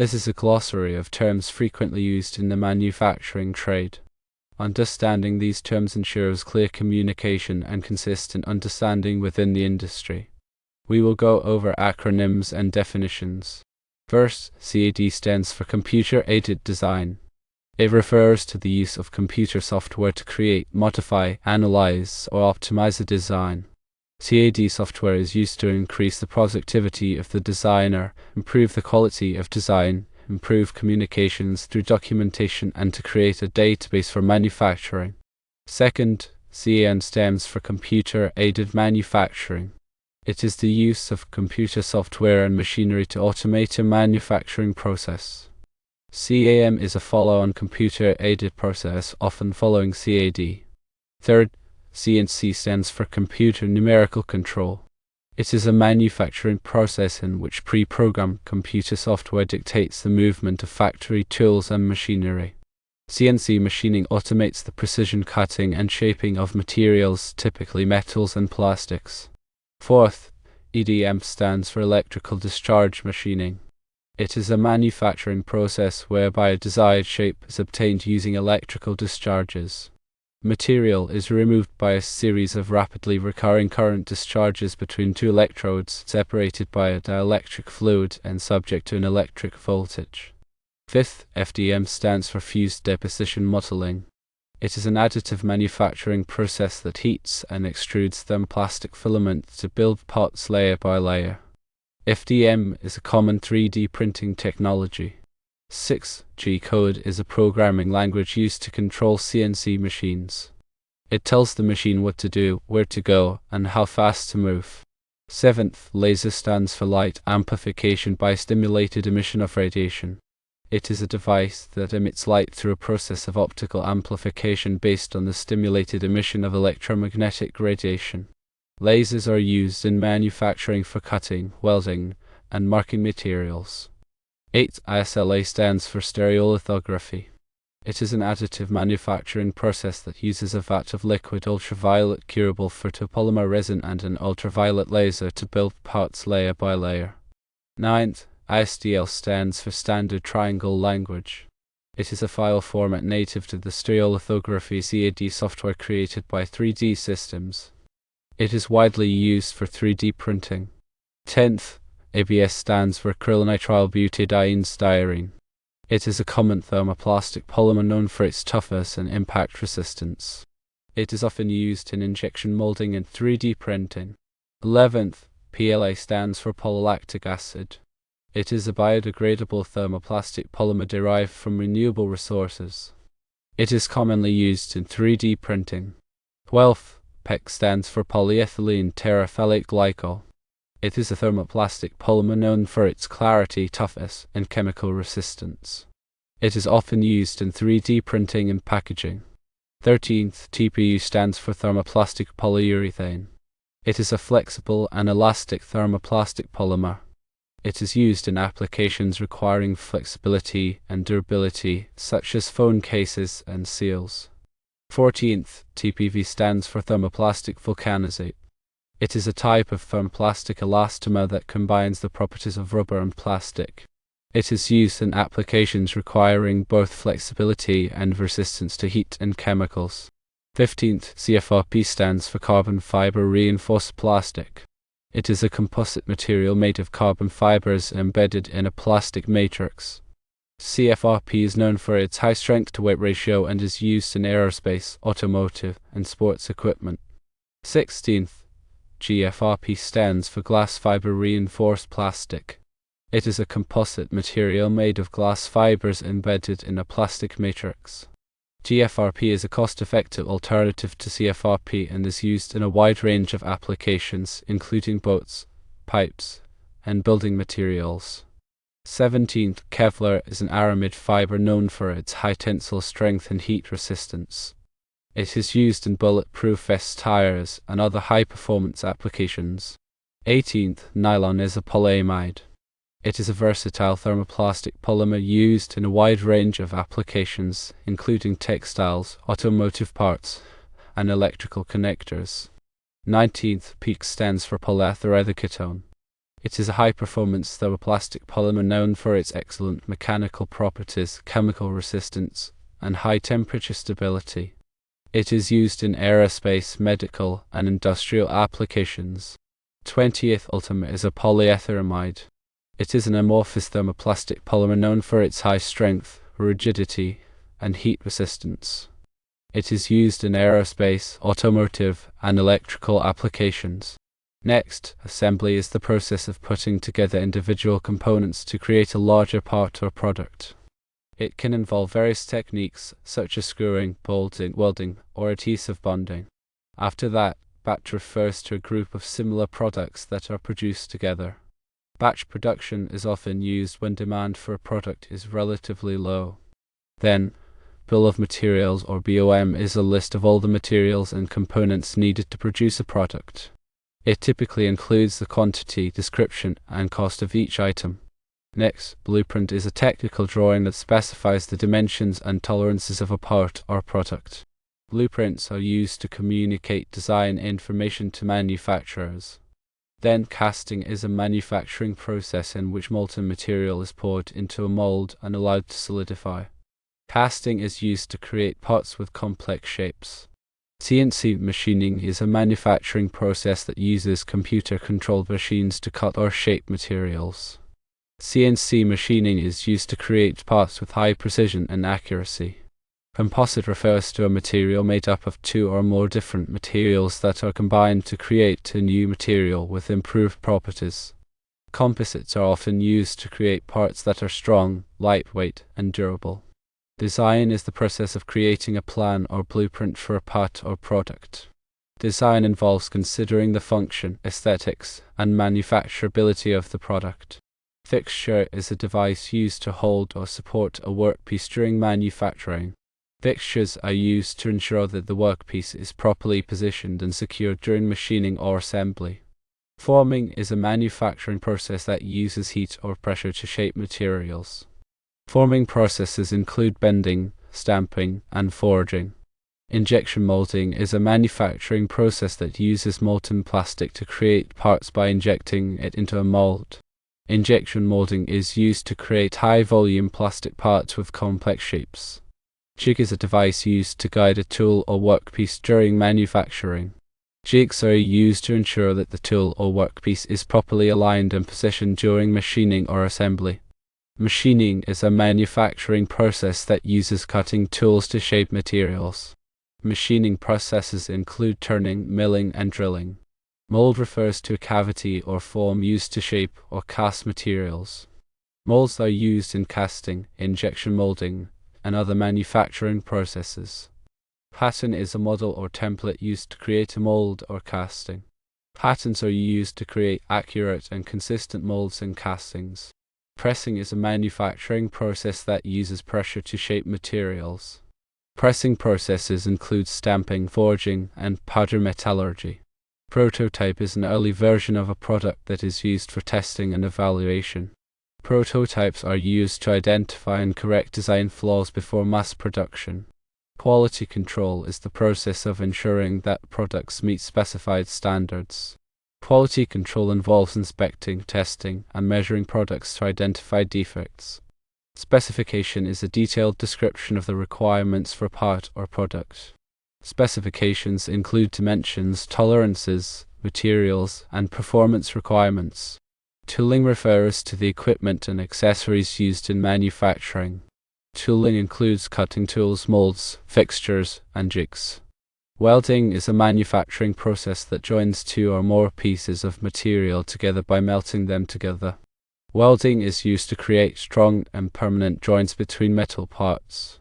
This is a glossary of terms frequently used in the manufacturing trade. Understanding these terms ensures clear communication and consistent understanding within the industry. We will go over acronyms and definitions. First, CAD stands for Computer-Aided Design. It refers to the use of computer software to create, modify, analyze, or optimize a design. CAD software is used to increase the productivity of the designer, improve the quality of design, improve communications through documentation, and to create a database for manufacturing. Second, CAN stands for Computer-Aided Manufacturing. It is the use of computer software and machinery to automate a manufacturing process. CAM is a follow-on computer-aided process, often following CAD. Third, CNC stands for Computer Numerical Control. It is a manufacturing process in which pre-programmed computer software dictates the movement of factory tools and machinery. CNC machining automates the precision cutting and shaping of materials, typically metals and plastics. Fourth, EDM stands for Electrical Discharge Machining. It is a manufacturing process whereby a desired shape is obtained using electrical discharges. Material is removed by a series of rapidly recurring current discharges between two electrodes separated by a dielectric fluid and subject to an electric voltage. Fifth, FDM stands for Fused Deposition Modeling. It is an additive manufacturing process that heats and extrudes thermoplastic filament to build parts layer by layer. FDM is a common 3D printing technology. 6. G-code is a programming language used to control CNC machines. It tells the machine what to do, where to go, and how fast to move. 7th, laser stands for light amplification by stimulated emission of radiation. It is a device that emits light through a process of optical amplification based on the stimulated emission of electromagnetic radiation. Lasers are used in manufacturing for cutting, welding, and marking materials. 8. ISLA stands for stereolithography. It is an additive manufacturing process that uses a vat of liquid ultraviolet curable photopolymer resin and an ultraviolet laser to build parts layer by layer. 9th, ISTL stands for Standard Triangle Language. It is a file format native to the stereolithography CAD software created by 3D Systems. It is widely used for 3D printing. 10th, ABS stands for acrylonitrile butadiene styrene. It is a common thermoplastic polymer known for its toughness and impact resistance. It is often used in injection molding and 3D printing. 11th, PLA stands for polylactic acid. It is a biodegradable thermoplastic polymer derived from renewable resources. It is commonly used in 3D printing. 12th, PEG stands for polyethylene terephthalate glycol. It is a thermoplastic polymer known for its clarity, toughness, and chemical resistance. It is often used in 3D printing and packaging. 13th, TPU stands for thermoplastic polyurethane. It is a flexible and elastic thermoplastic polymer. It is used in applications requiring flexibility and durability, such as phone cases and seals. 14th, TPV stands for thermoplastic vulcanizate. It is a type of thermoplastic elastomer that combines the properties of rubber and plastic. It is used in applications requiring both flexibility and resistance to heat and chemicals. 15th, CFRP stands for carbon fiber reinforced plastic. It is a composite material made of carbon fibers embedded in a plastic matrix. CFRP is known for its high strength-to-weight ratio and is used in aerospace, automotive, and sports equipment. 16th, GFRP stands for glass fiber reinforced plastic. It is a composite material made of glass fibers embedded in a plastic matrix. GFRP is a cost-effective alternative to CFRP and is used in a wide range of applications, including boats, pipes, and building materials. 17th, Kevlar is an aramid fiber known for its high tensile strength and heat resistance. It is used in bulletproof vest tires and other high-performance applications. 18th, Nylon is a polyamide. It is a versatile thermoplastic polymer used in a wide range of applications, including textiles, automotive parts, and electrical connectors. 19th, PEEK stands for polyethyrether ketone. It is a high-performance thermoplastic polymer known for its excellent mechanical properties, chemical resistance, and high-temperature stability. It is used in aerospace, medical, and industrial applications. 20th Ultimate is a polyetheramide. It is an amorphous thermoplastic polymer known for its high strength, rigidity, and heat resistance. It is used in aerospace, automotive, and electrical applications. Next, assembly is the process of putting together individual components to create a larger part or product. It can involve various techniques such as screwing, bolting, welding, or adhesive bonding. After that, batch refers to a group of similar products that are produced together. Batch production is often used when demand for a product is relatively low. Then, Bill of Materials or BOM is a list of all the materials and components needed to produce a product. It typically includes the quantity, description, and cost of each item. Next, Blueprint is a technical drawing that specifies the dimensions and tolerances of a part or product. Blueprints are used to communicate design information to manufacturers. Then, casting is a manufacturing process in which molten material is poured into a mold and allowed to solidify. Casting is used to create parts with complex shapes. CNC machining is a manufacturing process that uses computer-controlled machines to cut or shape materials. CNC machining is used to create parts with high precision and accuracy. Composite refers to a material made up of two or more different materials that are combined to create a new material with improved properties. Composites are often used to create parts that are strong, lightweight, and durable. Design is the process of creating a plan or blueprint for a part or product. Design involves considering the function, aesthetics, and manufacturability of the product. Fixture is a device used to hold or support a workpiece during manufacturing. Fixtures are used to ensure that the workpiece is properly positioned and secured during machining or assembly. Forming is a manufacturing process that uses heat or pressure to shape materials. Forming processes include bending, stamping, and forging. Injection molding is a manufacturing process that uses molten plastic to create parts by injecting it into a mold. Injection molding is used to create high-volume plastic parts with complex shapes. Jig is a device used to guide a tool or workpiece during manufacturing. Jigs are used to ensure that the tool or workpiece is properly aligned and positioned during machining or assembly. Machining is a manufacturing process that uses cutting tools to shape materials. Machining processes include turning, milling, and drilling. Mold refers to a cavity or form used to shape or cast materials. Molds are used in casting, injection molding, and other manufacturing processes. Pattern is a model or template used to create a mold or casting. Patterns are used to create accurate and consistent molds and castings. Pressing is a manufacturing process that uses pressure to shape materials. Pressing processes include stamping, forging, and powder metallurgy. Prototype is an early version of a product that is used for testing and evaluation. Prototypes are used to identify and correct design flaws before mass production. Quality control is the process of ensuring that products meet specified standards. Quality control involves inspecting, testing, and measuring products to identify defects. Specification is a detailed description of the requirements for a part or product. Specifications include dimensions, tolerances, materials, and performance requirements. Tooling refers to the equipment and accessories used in manufacturing. Tooling includes cutting tools, molds, fixtures, and jigs. Welding is a manufacturing process that joins two or more pieces of material together by melting them together. Welding is used to create strong and permanent joints between metal parts.